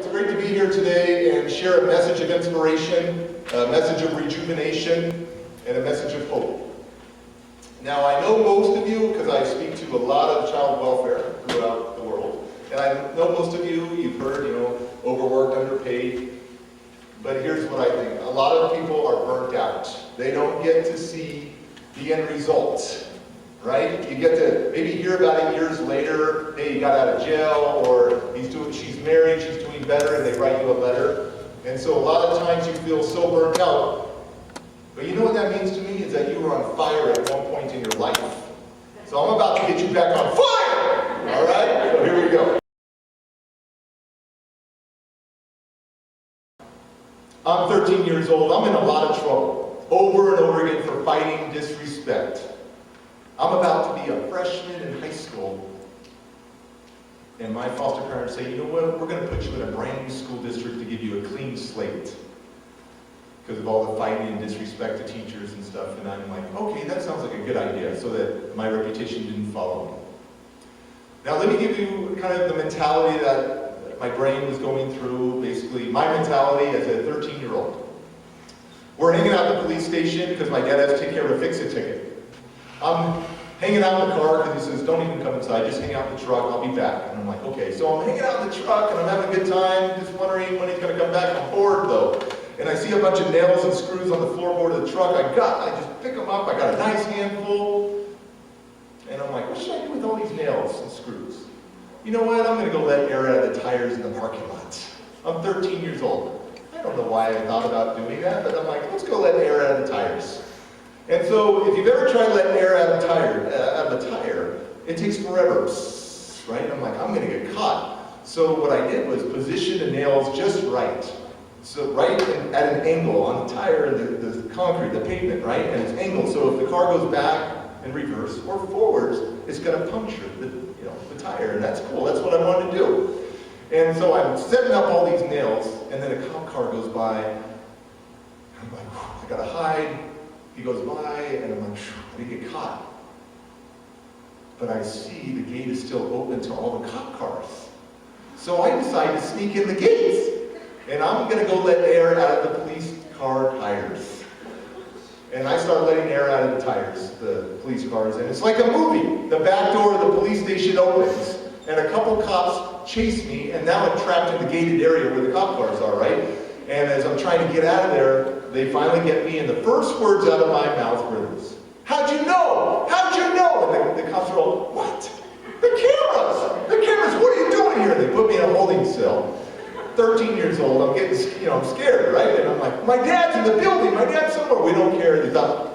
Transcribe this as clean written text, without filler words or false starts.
It's great to be here today and share a message of inspiration, a message of rejuvenation, and a message of hope. Now, I know most of you, because I speak to a lot of child welfare throughout the world, and I know most of you, you've heard, overworked, underpaid. But here's what I think. A lot of people are burnt out. They don't get to see the end result, right? You get to maybe hear about it years later. Hey, he got out of jail, or she's married, she's doing better, and they write you a letter. And so a lot of times you feel so burnt out. But you know what that means to me? Is that you were on fire at one point in your life. So I'm about to get you back on fire! All right? So here we go. I'm 13 years old. I'm in a lot of trouble. Over and over again for fighting disrespect. I'm about to be a freshman in high school. And my foster parents say, you know what? We're going to put you in a brand new school district to give you a clean slate. Because of all the fighting and disrespect to teachers and stuff. And I'm like, okay, that sounds like a good idea, so that my reputation didn't follow me. Now let me give you kind of the mentality that my brain was going through, basically my mentality as a 13-year-old. We're hanging out at the police station because my dad has to take care of a fix-it ticket. I'm hanging out in the car because he says, don't even come inside, just hang out in the truck, I'll be back. And I'm like, okay. So I'm hanging out in the truck and I'm having a good time, just wondering when he's going to come back. I'm bored though. And I see a bunch of nails and screws on the floorboard of the truck. I just pick them up, I got a nice handful. And I'm like, what should I do with all these nails and screws? You know what, I'm going to go let air out of the tires in the parking lot. I'm 13 years old. I don't know why I thought about doing that, but I'm like, let's go let air out of the tires. And so if you've ever tried letting air out of a tire, it takes forever, right? I'm like, I'm going to get caught. So what I did was position the nails just right. So right at an angle on the tire and the concrete, the pavement, right? And it's angled, so if the car goes back and reverse or forwards, it's going to puncture the tire, and that's cool. That's what I wanted to do. And so I'm setting up all these nails, and then a cop car goes by. I'm like, I gotta hide. He goes by, and I'm like, I didn't get caught. But I see the gate is still open to all the cop cars. So I decide to sneak in the gates. And I'm going to go let air out of the police car tires. And I start letting air out of the tires, the police cars. And it's like a movie. The back door of the police station opens. And a couple cops chase me. And now I'm trapped in the gated area where the cop cars are, right? And as I'm trying to get out of there, they finally get me. And the first words out of my mouth were this. How'd you know? How'd you know? And the cops are all, what? The cameras! The cameras, what are you doing here? They put me in a holding cell. 13 years old, I'm getting, I'm scared, right? And I'm like, my dad's in the building, my dad's somewhere. We don't care. They thought,